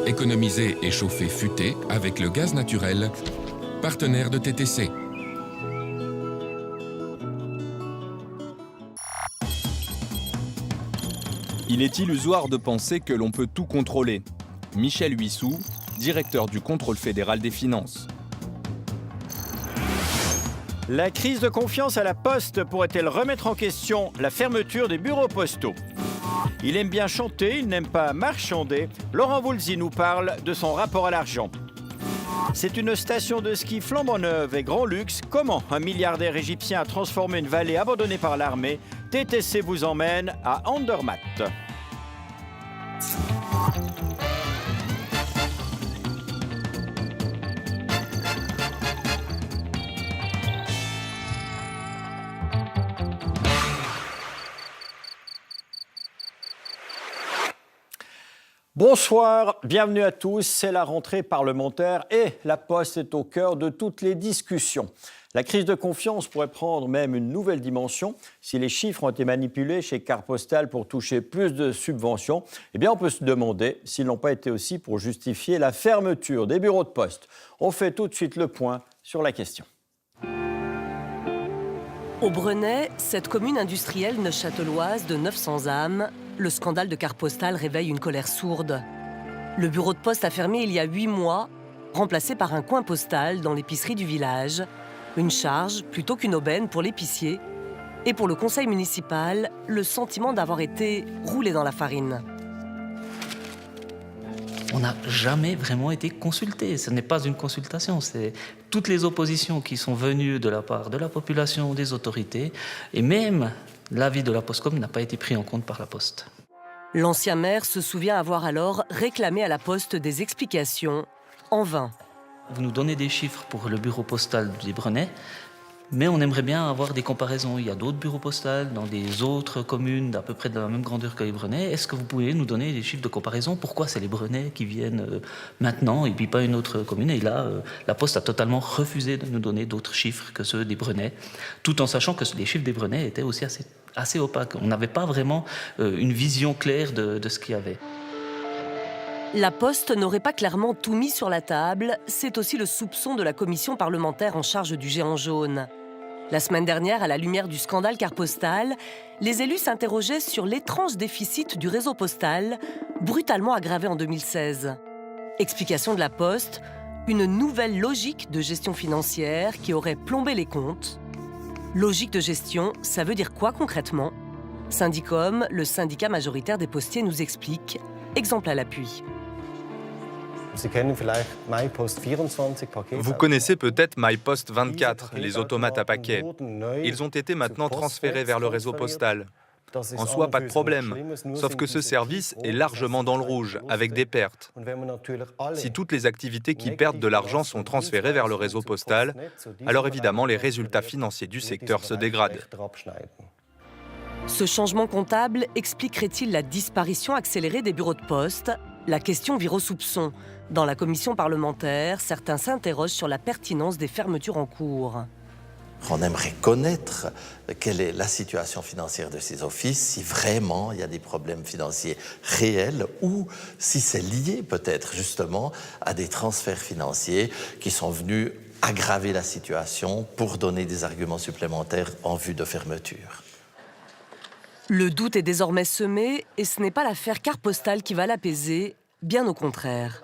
Économiser et chauffer futé avec le gaz naturel, partenaire de TTC. Il est illusoire de penser que l'on peut tout contrôler. Michel Huissou, directeur du contrôle fédéral des finances. La crise de confiance à la Poste pourrait-elle remettre en question la fermeture des bureaux postaux? Il aime bien chanter, il n'aime pas marchander. Laurent Voulzy nous parle de son rapport à l'argent. C'est une station de ski flambant neuve et grand luxe. Comment un milliardaire égyptien a transformé une vallée abandonnée par l'armée? TTC vous emmène à Andermatt. Bonsoir, bienvenue à tous. C'est la rentrée parlementaire et la Poste est au cœur de toutes les discussions. La crise de confiance pourrait prendre même une nouvelle dimension. Si les chiffres ont été manipulés chez Carte Postale pour toucher plus de subventions, eh bien on peut se demander s'ils n'ont pas été aussi pour justifier la fermeture des bureaux de poste. On fait tout de suite le point sur la question. Au Brenay, cette commune industrielle neuchâteloise de 900 âmes, le scandale de Carte Postale réveille une colère sourde. Le bureau de poste a fermé il y a 8 mois, remplacé par un coin postal dans l'épicerie du village. Une charge plutôt qu'une aubaine pour l'épicier. Et pour le conseil municipal, le sentiment d'avoir été roulé dans la farine. On n'a jamais vraiment été consulté. Ce n'est pas une consultation, c'est toutes les oppositions qui sont venues de la part de la population, des autorités, et même l'avis de la Postcom n'a pas été pris en compte par la Poste. L'ancien maire se souvient avoir alors réclamé à la Poste des explications, en vain. Vous nous donnez des chiffres pour le bureau postal du Brenay, mais on aimerait bien avoir des comparaisons. Il y a d'autres bureaux postaux dans des autres communes d'à peu près de la même grandeur que les Brenay. Est-ce que vous pouvez nous donner des chiffres de comparaison? Pourquoi c'est les Brenay qui viennent maintenant et puis pas une autre commune? Et là, la Poste a totalement refusé de nous donner d'autres chiffres que ceux des Brenay, tout en sachant que les chiffres des Brenay étaient aussi assez opaques. On n'avait pas vraiment une vision claire de ce qu'il y avait. La Poste n'aurait pas clairement tout mis sur la table. C'est aussi le soupçon de la commission parlementaire en charge du géant jaune. La semaine dernière, à la lumière du scandale Carte Postale, les élus s'interrogeaient sur l'étrange déficit du réseau postal, brutalement aggravé en 2016. Explication de la Poste, une nouvelle logique de gestion financière qui aurait plombé les comptes. Logique de gestion, ça veut dire quoi concrètement? Syndicom, le syndicat majoritaire des postiers, nous explique, exemple à l'appui. Vous connaissez peut-être MyPost 24, les automates à paquets. Ils ont été maintenant transférés vers le réseau postal. En soi, pas de problème, sauf que ce service est largement dans le rouge, avec des pertes. Si toutes les activités qui perdent de l'argent sont transférées vers le réseau postal, alors évidemment les résultats financiers du secteur se dégradent. Ce changement comptable expliquerait-il la disparition accélérée des bureaux de poste? La question vire au soupçon. Dans la commission parlementaire, certains s'interrogent sur la pertinence des fermetures en cours. On aimerait connaître quelle est la situation financière de ces offices, si vraiment il y a des problèmes financiers réels ou si c'est lié peut-être justement à des transferts financiers qui sont venus aggraver la situation pour donner des arguments supplémentaires en vue de fermeture. Le doute est désormais semé et ce n'est pas l'affaire Carte Postale qui va l'apaiser, bien au contraire.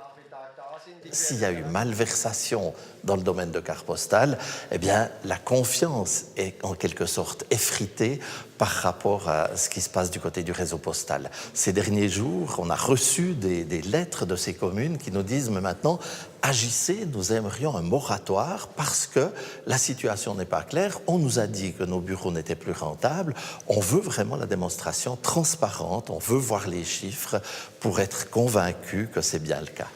S'il y a eu malversation dans le domaine de Carte Postale, eh bien, la confiance est en quelque sorte effritée par rapport à ce qui se passe du côté du réseau postal. Ces derniers jours, on a reçu des lettres de ces communes qui nous disent « Mais maintenant, agissez, nous aimerions un moratoire parce que la situation n'est pas claire. On nous a dit que nos bureaux n'étaient plus rentables. On veut vraiment la démonstration transparente. On veut voir les chiffres pour être convaincu que c'est bien le cas. »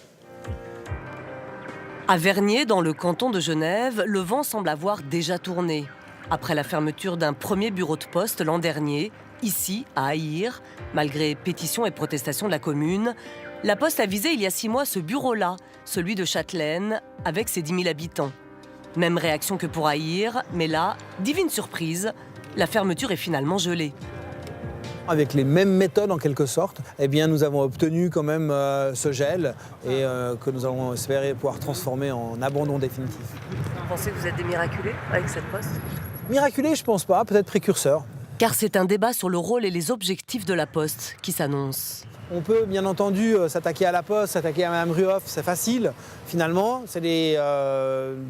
À Vernier, dans le canton de Genève, le vent semble avoir déjà tourné. Après la fermeture d'un premier bureau de poste l'an dernier, ici, à Aïr, malgré pétitions et protestations de la commune, la Poste a visé il y a 6 mois ce bureau-là, celui de Châtelaine, avec ses 10 000 habitants. Même réaction que pour Aïr, mais là, divine surprise, la fermeture est finalement gelée. Avec les mêmes méthodes en quelque sorte, eh bien, nous avons obtenu quand même ce gel et que nous allons espérer pouvoir transformer en abandon définitif. Vous pensez que vous êtes des miraculés avec cette poste? Miraculé, je pense pas, peut-être précurseur. Car c'est un débat sur le rôle et les objectifs de la Poste qui s'annonce. On peut bien entendu s'attaquer à la Poste, s'attaquer à Mme Ruoff, c'est facile finalement, c'est des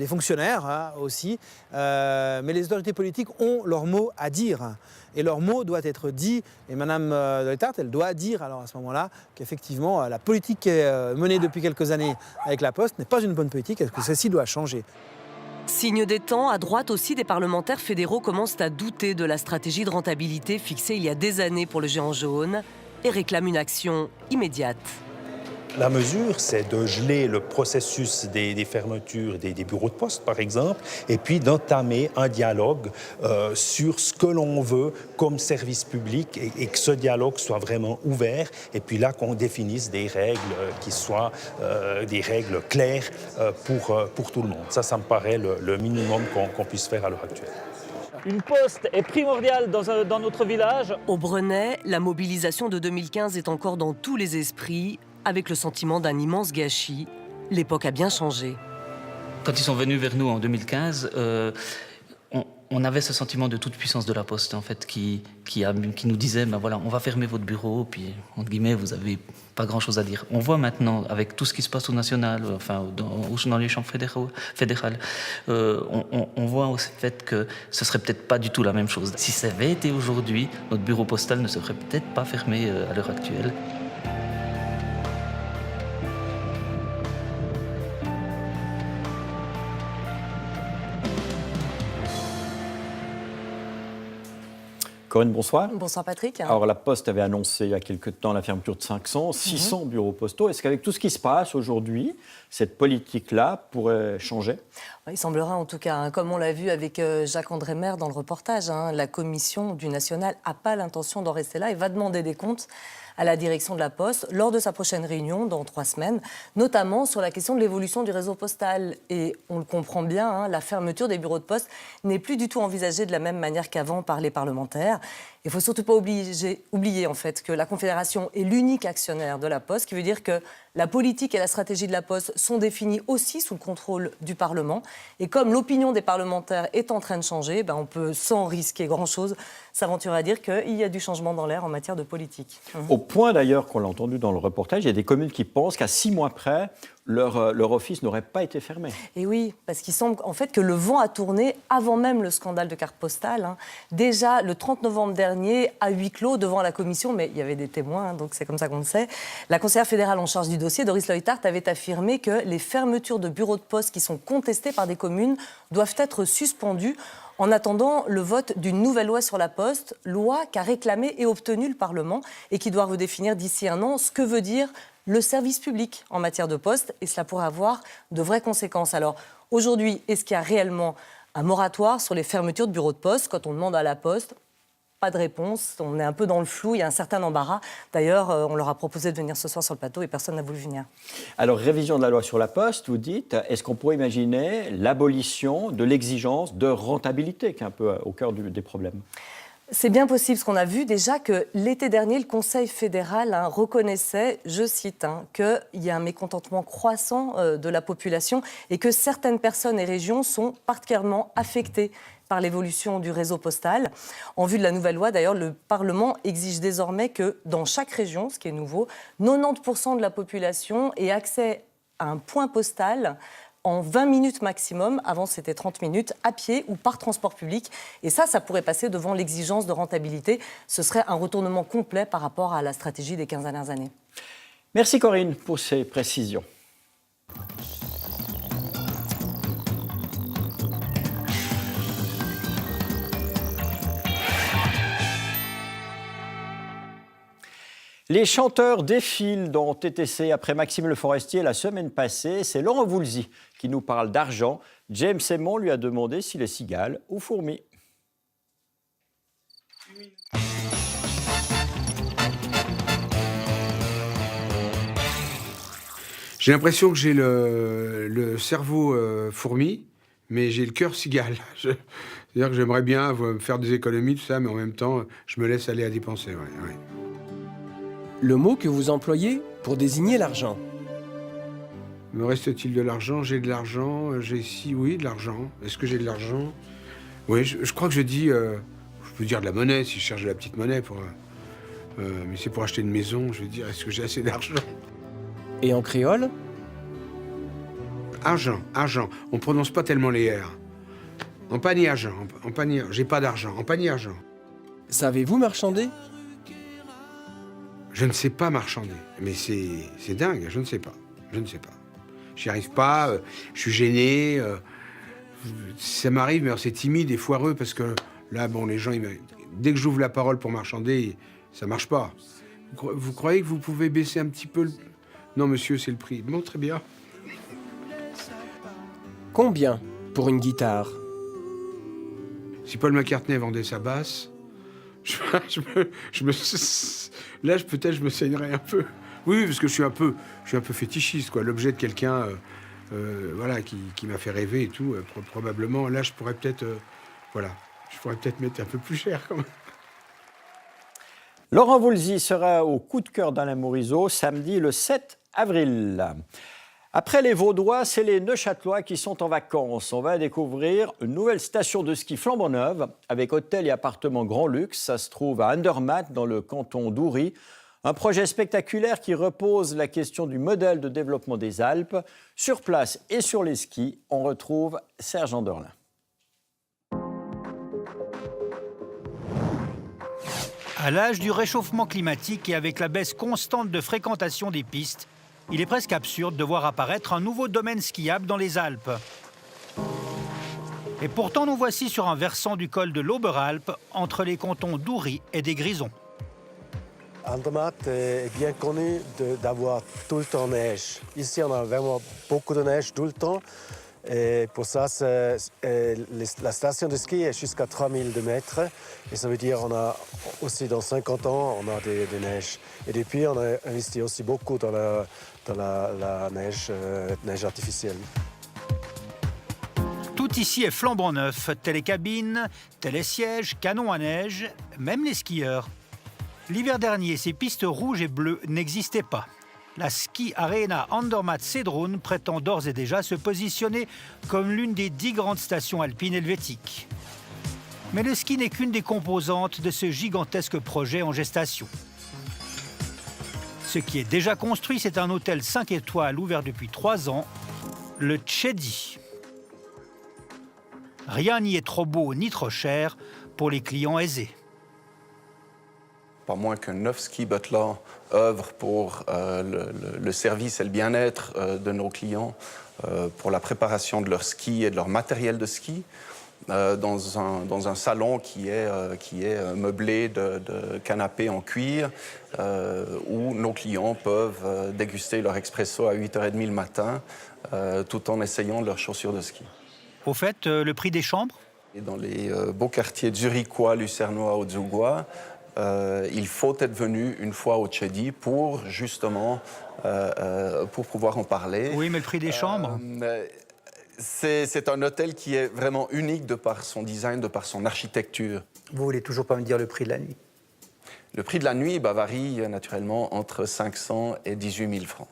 fonctionnaires hein, aussi, mais les autorités politiques ont leur mot à dire. Et leur mot doit être dit, et Mme de l'Étarte, elle doit dire alors à ce moment-là qu'effectivement la politique qui est menée depuis quelques années avec la Poste n'est pas une bonne politique, et que celle-ci doit changer. Signe des temps, à droite aussi, des parlementaires fédéraux commencent à douter de la stratégie de rentabilité fixée il y a des années pour le géant jaune et réclament une action immédiate. La mesure, c'est de geler le processus des fermetures des bureaux de poste, par exemple, et puis d'entamer un dialogue sur ce que l'on veut comme service public et que ce dialogue soit vraiment ouvert, et puis là qu'on définisse des règles qui soient des règles claires pour tout le monde. Ça me paraît le minimum qu'on puisse faire à l'heure actuelle. Une poste est primordiale dans notre village. Au Brenay, la mobilisation de 2015 est encore dans tous les esprits, avec le sentiment d'un immense gâchis. L'époque a bien changé. Quand ils sont venus vers nous en 2015, on avait ce sentiment de toute puissance de la Poste, en fait, qui nous disait, ben voilà, on va fermer votre bureau, puis, entre guillemets, vous n'avez pas grand-chose à dire. On voit maintenant, avec tout ce qui se passe au national, enfin, dans les chambres fédérales, on voit au fait que ce serait peut-être pas du tout la même chose. Si ça avait été aujourd'hui, notre bureau postal ne serait peut-être pas fermé à l'heure actuelle. Corinne, bonsoir. Bonsoir Patrick. Alors la Poste avait annoncé il y a quelque temps la fermeture de 500, 600 bureaux postaux. Est-ce qu'avec tout ce qui se passe aujourd'hui, cette politique-là pourrait changer ? Il semblerait en tout cas, hein, comme on l'a vu avec Jacques-André Maire dans le reportage, hein, la commission du National n'a pas l'intention d'en rester là et va demander des comptes à la direction de la Poste lors de sa prochaine réunion dans 3 semaines, notamment sur la question de l'évolution du réseau postal. Et on le comprend bien, hein, la fermeture des bureaux de poste n'est plus du tout envisagée de la même manière qu'avant par les parlementaires. Il ne faut surtout pas oublier en fait, que la Confédération est l'unique actionnaire de la Poste, ce qui veut dire que la politique et la stratégie de la Poste sont définies aussi sous le contrôle du Parlement. Et comme l'opinion des parlementaires est en train de changer, on peut, sans risquer grand-chose, s'aventurer à dire qu'il y a du changement dans l'air en matière de politique. Au point d'ailleurs qu'on l'a entendu dans le reportage, il y a des communes qui pensent qu'à 6 mois près, leur office n'aurait pas été fermé. Et oui, parce qu'il semble en fait que le vent a tourné avant même le scandale de carte postale. Hein. Déjà, le 30 novembre dernier, à huis clos devant la commission, mais il y avait des témoins, hein, donc c'est comme ça qu'on le sait, la conseillère fédérale en charge du dossier, Doris Leuthard, avait affirmé que les fermetures de bureaux de poste qui sont contestées par des communes doivent être suspendues en attendant le vote d'une nouvelle loi sur la Poste, loi qu'a réclamé et obtenu le Parlement et qui doit redéfinir d'ici 1 an ce que veut dire le service public en matière de poste, et cela pourrait avoir de vraies conséquences. Alors, aujourd'hui, est-ce qu'il y a réellement un moratoire sur les fermetures de bureaux de poste? Quand on demande à la Poste, pas de réponse, on est un peu dans le flou, il y a un certain embarras. D'ailleurs, on leur a proposé de venir ce soir sur le plateau et personne n'a voulu venir. Alors, révision de la loi sur la Poste, vous dites, est-ce qu'on pourrait imaginer l'abolition de l'exigence de rentabilité, qui est un peu au cœur des problèmes? C'est bien possible, parce qu'on a vu déjà que l'été dernier, le Conseil fédéral reconnaissait, je cite, qu'il y a un mécontentement croissant de la population et que certaines personnes et régions sont particulièrement affectées par l'évolution du réseau postal. En vue de la nouvelle loi, d'ailleurs, le Parlement exige désormais que dans chaque région, ce qui est nouveau, 90% de la population ait accès à un point postal en 20 minutes maximum, avant c'était 30 minutes, à pied ou par transport public. Et ça pourrait passer devant l'exigence de rentabilité. Ce serait un retournement complet par rapport à la stratégie des 15 dernières années. Merci Corinne pour ces précisions. Les chanteurs défilent dans TTC après Maxime Le Forestier la semaine passée. C'est Laurent Voulzy qui nous parle d'argent. James Aymon lui a demandé s'il est cigale ou fourmi. J'ai l'impression que j'ai le cerveau fourmi, mais j'ai le cœur cigale. C'est-à-dire que j'aimerais bien faire des économies, tout ça, mais en même temps, je me laisse aller à dépenser. Ouais. Le mot que vous employez pour désigner l'argent. Me reste-t-il de l'argent? J'ai de l'argent. J'ai ici, oui, de l'argent. Est-ce que j'ai de l'argent? Oui, je crois que je dis... je peux dire de la monnaie, si je cherche de la petite monnaie. Mais c'est pour acheter une maison. Je veux dire, est-ce que j'ai assez d'argent? Et en créole? Argent. On prononce pas tellement les R. En panier argent. En panier... J'ai pas d'argent. En panier argent. Savez-vous marchander? Je ne sais pas marchander. Mais c'est dingue, je ne sais pas. J'y arrive pas, je suis gêné. Ça m'arrive, mais c'est timide et foireux parce que là, bon, les gens, dès que j'ouvre la parole pour marchander, ça marche pas. Vous croyez que vous pouvez baisser un petit peu le... Non, monsieur, c'est le prix. Bon, très bien. Combien pour une guitare? Si Paul McCartney vendait sa basse, là, peut-être, je me saignerais un peu. Oui, parce que je suis un peu fétichiste, quoi. L'objet de quelqu'un, voilà, qui m'a fait rêver et tout. Probablement, là, je pourrais peut-être mettre un peu plus cher, quand même. Laurent Voulzy sera au coup de cœur d'Alain Morisot samedi le 7 avril. Après les Vaudois, c'est les Neuchâtelois qui sont en vacances. On va découvrir une nouvelle station de ski flambant neuve avec hôtel et appartements grand luxe. Ça se trouve à Andermatt, dans le canton d'Oury. Un projet spectaculaire qui repose la question du modèle de développement des Alpes. Sur place et sur les skis, on retrouve Serge Anderlin. À l'âge du réchauffement climatique et avec la baisse constante de fréquentation des pistes, il est presque absurde de voir apparaître un nouveau domaine skiable dans les Alpes. Et pourtant, nous voici sur un versant du col de l'Oberalp, entre les cantons d'Oury et des Grisons. Andermatt est bien connu d'avoir tout le temps neige. Ici, on a vraiment beaucoup de neige tout le temps. Et pour ça, la station de ski est jusqu'à 3000 mètres. Et ça veut dire qu'on a aussi dans 50 ans, on a des neiges. Et depuis, on a investi aussi beaucoup dans la neige artificielle. Tout ici est flambant neuf. Télécabines, télésièges, canons à neige, même les skieurs. L'hiver dernier, ces pistes rouges et bleues n'existaient pas. La Ski Arena Andermatt-Cedroun prétend d'ores et déjà se positionner comme l'une des 10 grandes stations alpines helvétiques. Mais le ski n'est qu'une des composantes de ce gigantesque projet en gestation. Ce qui est déjà construit, c'est un hôtel 5 étoiles ouvert depuis 3 ans, le Tchedi. Rien n'y est trop beau ni trop cher pour les clients aisés. Pas moins que 9 ski butlers œuvrent pour le service et le bien-être de nos clients, pour la préparation de leur ski et de leur matériel de ski, dans un salon qui est meublé de canapés en cuir, où nos clients peuvent déguster leur expresso à 8h30 le matin, tout en essayant leurs chaussures de ski. Au fait, le prix des chambres? Et dans les beaux quartiers zurichois, lucernois ou zougois, il faut être venu une fois au Tchedi pour justement pour pouvoir en parler. Oui, mais le prix des chambres? C'est un hôtel qui est vraiment unique de par son design, de par son architecture. Vous voulez toujours pas me dire le prix de la nuit? Le prix de la nuit varie naturellement entre 500 et 18 000 francs.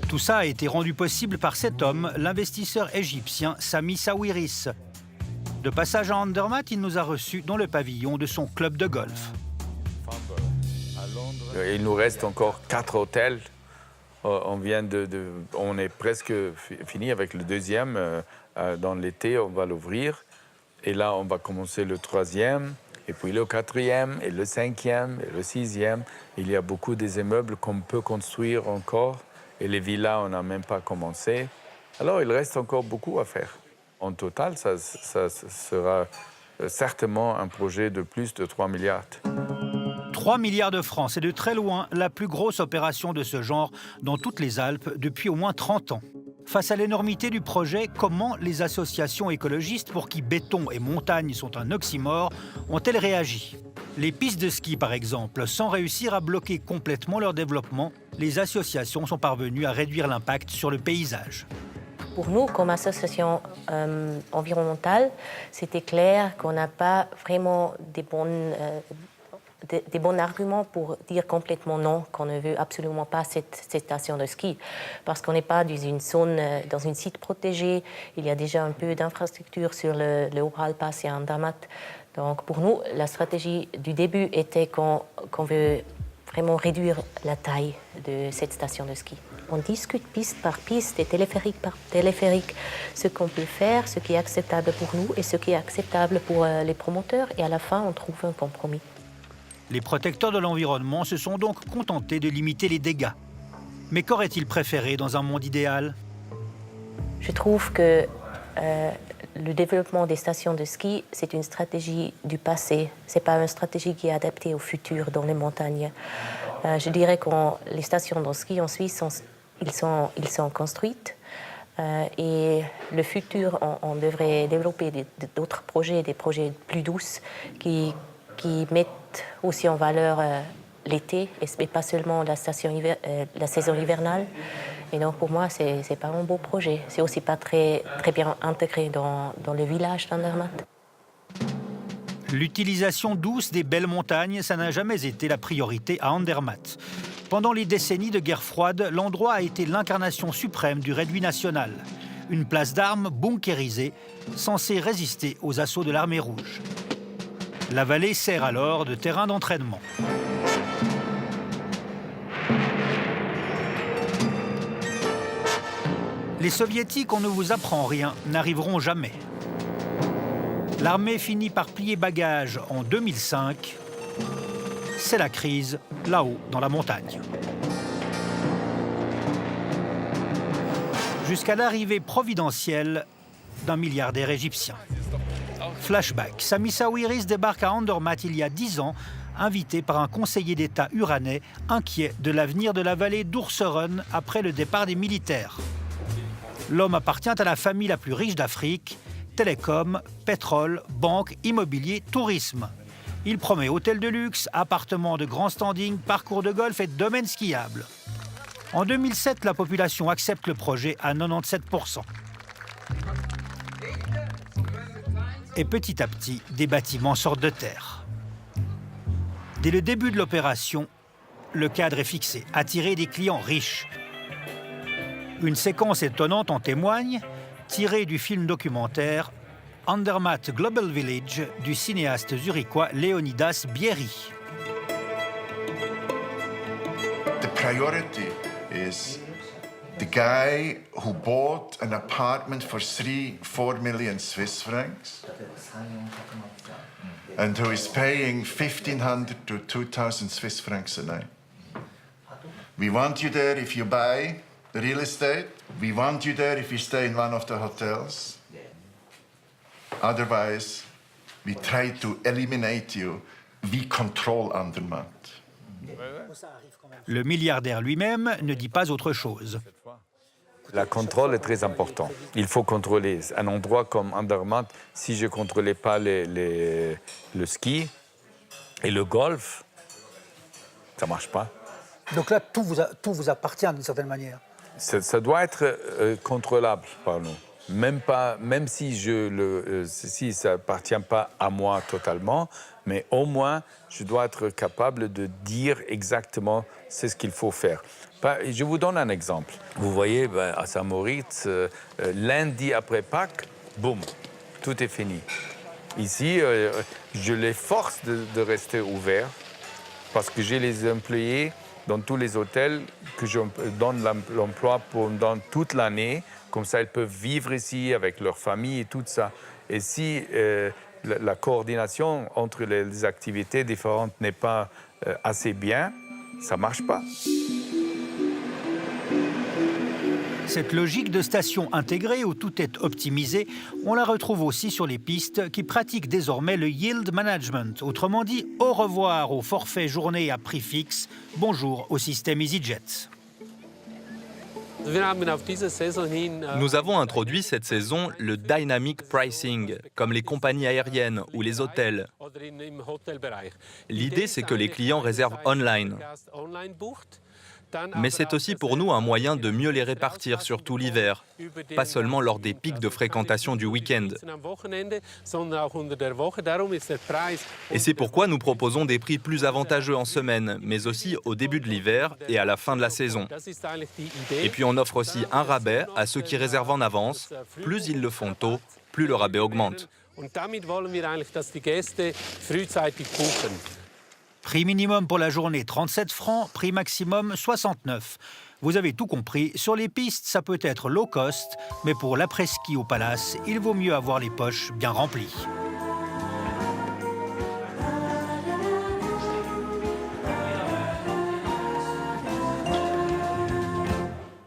Tout ça a été rendu possible par cet homme, l'investisseur égyptien Sami Sawiris. De passage à Andermatt, il nous a reçus dans le pavillon de son club de golf. Il nous reste encore 4 hôtels. On est presque fini avec le deuxième. Dans l'été, on va l'ouvrir. Et là, on va commencer le 3e, et puis le 4e, et le 5e, et le 6e. Il y a beaucoup des immeubles qu'on peut construire encore. Et les villas, on n'a même pas commencé. Alors, il reste encore beaucoup à faire. En total, ça sera certainement un projet de plus de 3 milliards. 3 milliards de francs, c'est de très loin la plus grosse opération de ce genre dans toutes les Alpes depuis au moins 30 ans. Face à l'énormité du projet, comment les associations écologistes, pour qui béton et montagne sont un oxymore, ont-elles réagi? Les pistes de ski, par exemple, sans réussir à bloquer complètement leur développement, les associations sont parvenues à réduire l'impact sur le paysage. Pour nous, comme association environnementale, c'était clair qu'on n'a pas vraiment des bons arguments pour dire complètement non, qu'on ne veut absolument pas cette station de ski. Parce qu'on n'est pas dans une zone, dans un site protégé. Il y a déjà un peu d'infrastructure sur le Oberalppass et Andermatt. Donc pour nous, la stratégie du début était qu'on veut vraiment réduire la taille de cette station de ski. On discute piste par piste et téléphérique par téléphérique ce qu'on peut faire, ce qui est acceptable pour nous et ce qui est acceptable pour les promoteurs. Et à la fin, on trouve un compromis. Les protecteurs de l'environnement se sont donc contentés de limiter les dégâts. Mais qu'auraient-ils préféré dans un monde idéal? Je trouve que le développement des stations de ski, c'est une stratégie du passé. Ce n'est pas une stratégie qui est adaptée au futur dans les montagnes. Je dirais que les stations de ski en Suisse, ils sont construites. Et le futur, on devrait développer d'autres projets, des projets plus douces qui mettent aussi en valeur l'été et pas seulement la saison hivernale. Et donc pour moi, c'est pas un beau projet. C'est aussi pas très bien intégré dans le village d'Andermatt. L'utilisation douce des belles montagnes, ça n'a jamais été la priorité à Andermatt. Pendant les décennies de guerre froide, l'endroit a été l'incarnation suprême du réduit national. Une place d'armes bunkérisée, censée résister aux assauts de l'armée rouge. La vallée sert alors de terrain d'entraînement. Les soviétiques, on ne vous apprend rien, n'arriveront jamais. L'armée finit par plier bagages en 2005. C'est la crise, là-haut, dans la montagne. Jusqu'à l'arrivée providentielle d'un milliardaire égyptien. Flashback, Sami Sawiris débarque à Andermatt il y a 10 ans, invité par un conseiller d'État uranais inquiet de l'avenir de la vallée d'Ourseren après le départ des militaires. L'homme appartient à la famille la plus riche d'Afrique, télécom, pétrole, banque, immobilier, tourisme. Il promet hôtels de luxe, appartements de grand standing, parcours de golf et domaines skiables. En 2007, la population accepte le projet à 97%. Et petit à petit, des bâtiments sortent de terre. Dès le début de l'opération, le cadre est fixé, attirer des clients riches. Une séquence étonnante en témoigne, tirée du film documentaire Andermatt Global Village du cinéaste zurichois Leonidas Bieri. The priority is the guy who bought an apartment for 3-4 million Swiss francs and who is paying 1,500 to 2,000 Swiss francs a night. We want you there if you buy the real estate. We want you there if you stay in one of the hotels. Otherwise, we try to eliminate you. We control Andermatt. Le milliardaire lui-même ne dit pas autre chose. Le contrôle est très important. Il faut contrôler un endroit comme Andermatt. Si je ne contrôlais pas le ski et le golf, ça ne marche pas. Donc là, tout vous appartient d'une certaine manière. Ça doit être contrôlable par nous. Même si ça n'appartient pas à moi totalement, mais au moins, je dois être capable de dire exactement ce qu'il faut faire. Je vous donne un exemple. Vous voyez, à Saint-Moritz, lundi après Pâques, boum, tout est fini. Ici, je les force de rester ouverts parce que j'ai les employés dans tous les hôtels que je donne l'emploi pendant toute l'année. Comme ça, ils peuvent vivre ici avec leur famille et tout ça. Et si la coordination entre les activités différentes n'est pas assez bien, ça ne marche pas. Cette logique de station intégrée où tout est optimisé, on la retrouve aussi sur les pistes qui pratiquent désormais le yield management. Autrement dit, au revoir au forfait journée à prix fixe, bonjour au système EasyJet. Nous avons introduit cette saison le dynamic pricing, comme les compagnies aériennes ou les hôtels. L'idée, c'est que les clients réservent online. Mais c'est aussi pour nous un moyen de mieux les répartir sur tout l'hiver, pas seulement lors des pics de fréquentation du week-end. Et c'est pourquoi nous proposons des prix plus avantageux en semaine, mais aussi au début de l'hiver et à la fin de la saison. Et puis on offre aussi un rabais à ceux qui réservent en avance. Plus ils le font tôt, plus le rabais augmente. Prix minimum pour la journée 37 francs, prix maximum 69. Vous avez tout compris, sur les pistes ça peut être low cost, mais pour l'après-ski au Palace, il vaut mieux avoir les poches bien remplies.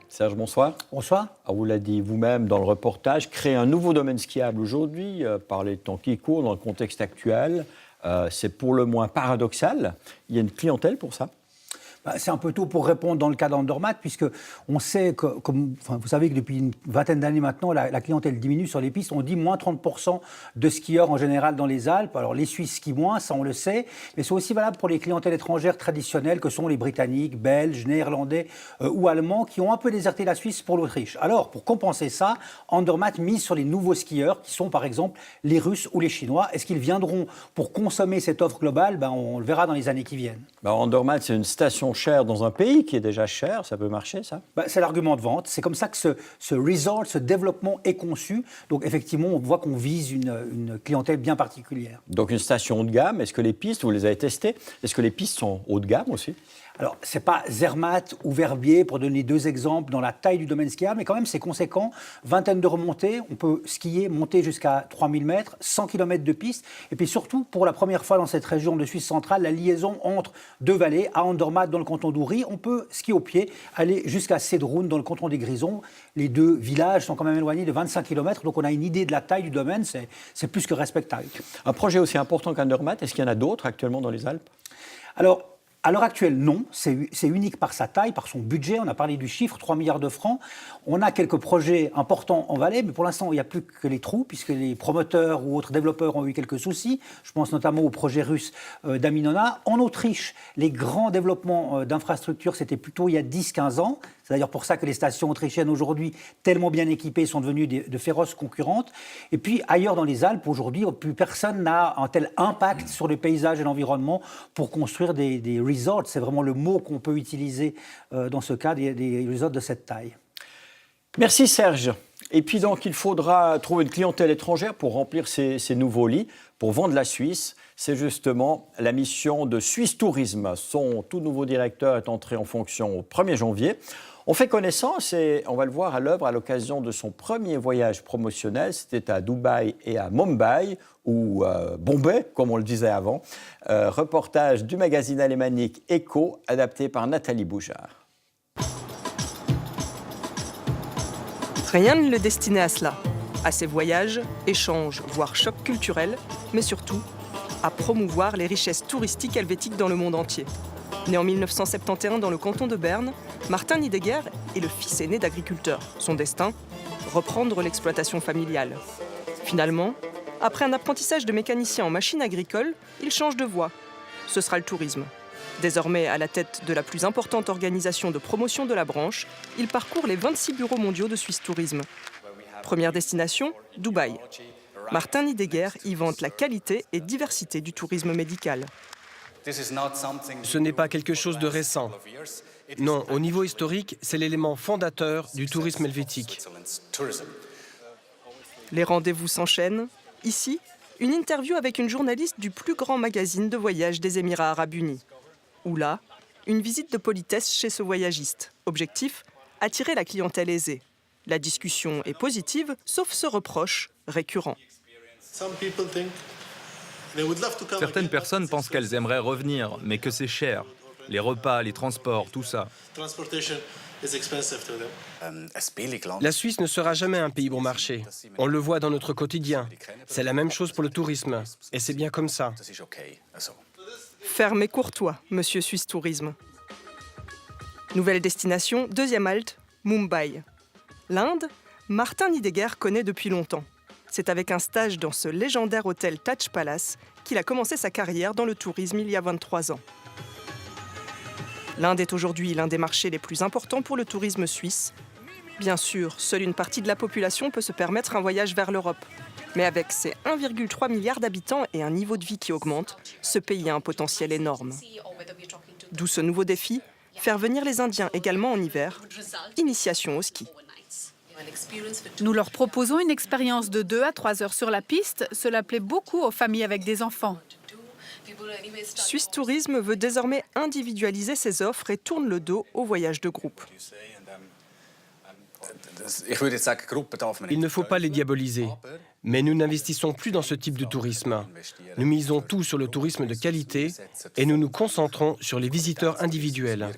Serge, bonsoir. Bonsoir. Alors, vous l'avez dit vous-même dans le reportage, créer un nouveau domaine skiable aujourd'hui, par les temps qui courent, dans le contexte actuel, c'est pour le moins paradoxal. Il y a une clientèle pour ça? C'est un peu tôt pour répondre dans le cas d'Andermatt, puisque on sait que, vous savez que depuis une vingtaine d'années maintenant, la clientèle diminue sur les pistes. On dit moins 30% de skieurs en général dans les Alpes. Alors les Suisses skient moins, ça on le sait, mais c'est aussi valable pour les clientèles étrangères traditionnelles que sont les Britanniques, Belges, Néerlandais ou Allemands qui ont un peu déserté la Suisse pour l'Autriche. Alors pour compenser ça, Andermatt mise sur les nouveaux skieurs qui sont par exemple les Russes ou les Chinois. Est-ce qu'ils viendront pour consommer cette offre globale? On le verra dans les années qui viennent. Andermatt, c'est une station chère dans un pays qui est déjà cher, ça peut marcher ça? C'est l'argument de vente, c'est comme ça que ce resort, ce développement est conçu. Donc effectivement, on voit qu'on vise une clientèle bien particulière. Donc une station haut de gamme, est-ce que les pistes, vous les avez testées, est-ce que les pistes sont haut de gamme aussi? Alors, ce n'est pas Zermatt ou Verbier, pour donner deux exemples dans la taille du domaine skiable, mais quand même, c'est conséquent. Vingtaine de remontées, on peut skier, monter jusqu'à 3000 mètres, 100 km de piste. Et puis surtout, pour la première fois dans cette région de Suisse centrale, la liaison entre deux vallées, à Andermatt dans le canton d'Uri, on peut skier au pied, aller jusqu'à Cedroun dans le canton des Grisons. Les deux villages sont quand même éloignés de 25 km, donc on a une idée de la taille du domaine, c'est plus que respectable. Un projet aussi important qu'Andermatt, est-ce qu'il y en a d'autres actuellement dans les Alpes? Alors, à l'heure actuelle, non. C'est unique par sa taille, par son budget. On a parlé du chiffre, 3 milliards de francs. On a quelques projets importants en Valais, mais pour l'instant, il n'y a plus que les trous, puisque les promoteurs ou autres développeurs ont eu quelques soucis. Je pense notamment au projet russe d'Aminona. En Autriche, les grands développements d'infrastructures, c'était plutôt il y a 10-15 ans. C'est d'ailleurs pour ça que les stations autrichiennes, aujourd'hui, tellement bien équipées, sont devenues de féroces concurrentes. Et puis, ailleurs dans les Alpes, aujourd'hui, plus personne n'a un tel impact sur le paysage et l'environnement pour construire des resorts. C'est vraiment le mot qu'on peut utiliser dans ce cas, des resorts de cette taille. Merci Serge. Et puis donc, il faudra trouver une clientèle étrangère pour remplir ces nouveaux lits, pour vendre la Suisse. C'est justement la mission de Suisse Tourisme. Son tout nouveau directeur est entré en fonction au 1er janvier. On fait connaissance et on va le voir à l'œuvre à l'occasion de son premier voyage promotionnel. C'était à Dubaï et à Mumbai, ou Bombay, comme on le disait avant. Reportage du magazine alémanique Echo, adapté par Nathalie Boujard. Rien ne le destinait à cela, à ses voyages, échanges, voire chocs culturels, mais surtout à promouvoir les richesses touristiques helvétiques dans le monde entier. Né en 1971 dans le canton de Berne, Martin Nidegger est le fils aîné d'agriculteurs. Son destin, reprendre l'exploitation familiale. Finalement, après un apprentissage de mécanicien en machine agricole, il change de voie. Ce sera le tourisme. Désormais à la tête de la plus importante organisation de promotion de la branche, il parcourt les 26 bureaux mondiaux de Suisse Tourisme. Première destination, Dubaï. Martin Nidegger y vante la qualité et diversité du tourisme médical. Ce n'est pas quelque chose de récent. Non, au niveau historique, c'est l'élément fondateur du tourisme helvétique. Les rendez-vous s'enchaînent. Ici, une interview avec une journaliste du plus grand magazine de voyage des Émirats arabes unis. Ou là, une visite de politesse chez ce voyagiste. Objectif, attirer la clientèle aisée. La discussion est positive, sauf ce reproche récurrent. Certaines personnes pensent qu'elles aimeraient revenir, mais que c'est cher. Les repas, les transports, tout ça. La Suisse ne sera jamais un pays bon marché. On le voit dans notre quotidien. C'est la même chose pour le tourisme. Et c'est bien comme ça. Ferme et courtois, monsieur Suisse Tourisme. Nouvelle destination, deuxième halte, Mumbai. L'Inde, Martin Nidegger connaît depuis longtemps. C'est avec un stage dans ce légendaire hôtel Taj Palace qu'il a commencé sa carrière dans le tourisme il y a 23 ans. L'Inde est aujourd'hui l'un des marchés les plus importants pour le tourisme suisse. Bien sûr, seule une partie de la population peut se permettre un voyage vers l'Europe. Mais avec ses 1,3 milliard d'habitants et un niveau de vie qui augmente, ce pays a un potentiel énorme. D'où ce nouveau défi, faire venir les Indiens également en hiver. Initiation au ski. Nous leur proposons une expérience de 2 à 3 heures sur la piste. Cela plaît beaucoup aux familles avec des enfants. Suisse Tourisme veut désormais individualiser ses offres et tourne le dos au voyage de groupe. Il ne faut pas les diaboliser, mais nous n'investissons plus dans ce type de tourisme. Nous misons tout sur le tourisme de qualité et nous nous concentrons sur les visiteurs individuels.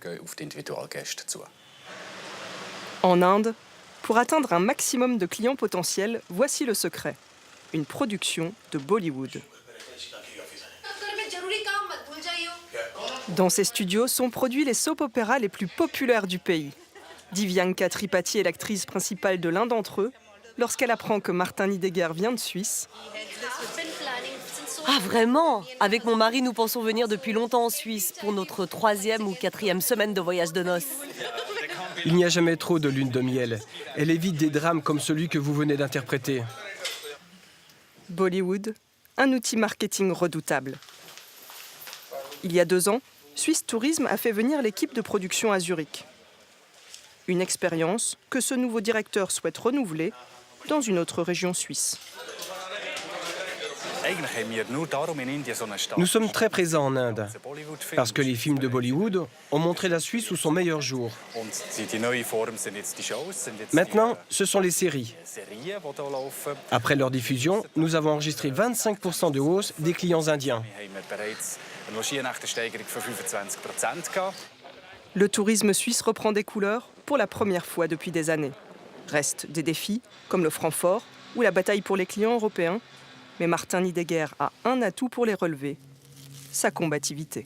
En Inde, pour atteindre un maximum de clients potentiels, voici le secret. Une production de Bollywood. Dans ces studios sont produits les soap-opéras les plus populaires du pays. Divyanka Tripathi est l'actrice principale de l'un d'entre eux. Lorsqu'elle apprend que Martin Heidegger vient de Suisse. Ah vraiment? Avec mon mari, nous pensons venir depuis longtemps en Suisse pour notre 3e ou 4e semaine de voyage de noces. Il n'y a jamais trop de lune de miel. Elle évite des drames comme celui que vous venez d'interpréter. Bollywood, un outil marketing redoutable. Il y a 2 ans, Suisse Tourisme a fait venir l'équipe de production à Zurich. Une expérience que ce nouveau directeur souhaite renouveler dans une autre région suisse. Nous sommes très présents en Inde, parce que les films de Bollywood ont montré la Suisse sous son meilleur jour. Maintenant, ce sont les séries. Après leur diffusion, nous avons enregistré 25% de hausse des clients indiens. Le tourisme suisse reprend des couleurs pour la première fois depuis des années. Restent des défis, comme le franc fort ou la bataille pour les clients européens. Mais Martin Heidegger a un atout pour les relever, sa combativité.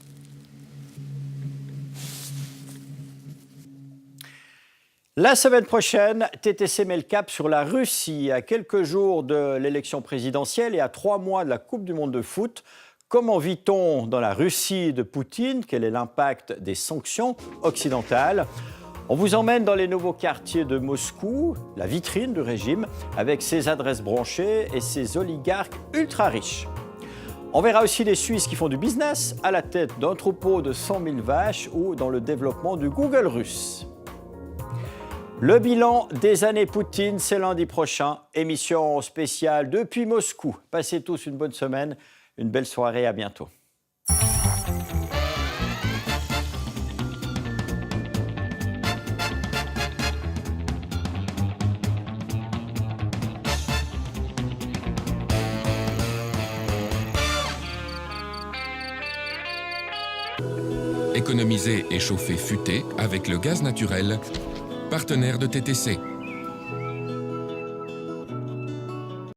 La semaine prochaine, TTC met le cap sur la Russie. À quelques jours de l'élection présidentielle et à 3 mois de la Coupe du monde de foot, comment vit-on dans la Russie de Poutine? Quel est l'impact des sanctions occidentales? On vous emmène dans les nouveaux quartiers de Moscou, la vitrine du régime, avec ses adresses branchées et ses oligarques ultra riches. On verra aussi des Suisses qui font du business à la tête d'un troupeau de 100 000 vaches ou dans le développement du Google russe. Le bilan des années Poutine, c'est lundi prochain. Émission spéciale depuis Moscou. Passez tous une bonne semaine, une belle soirée, à bientôt. Économiser et chauffer futé avec le gaz naturel, partenaire de TTC.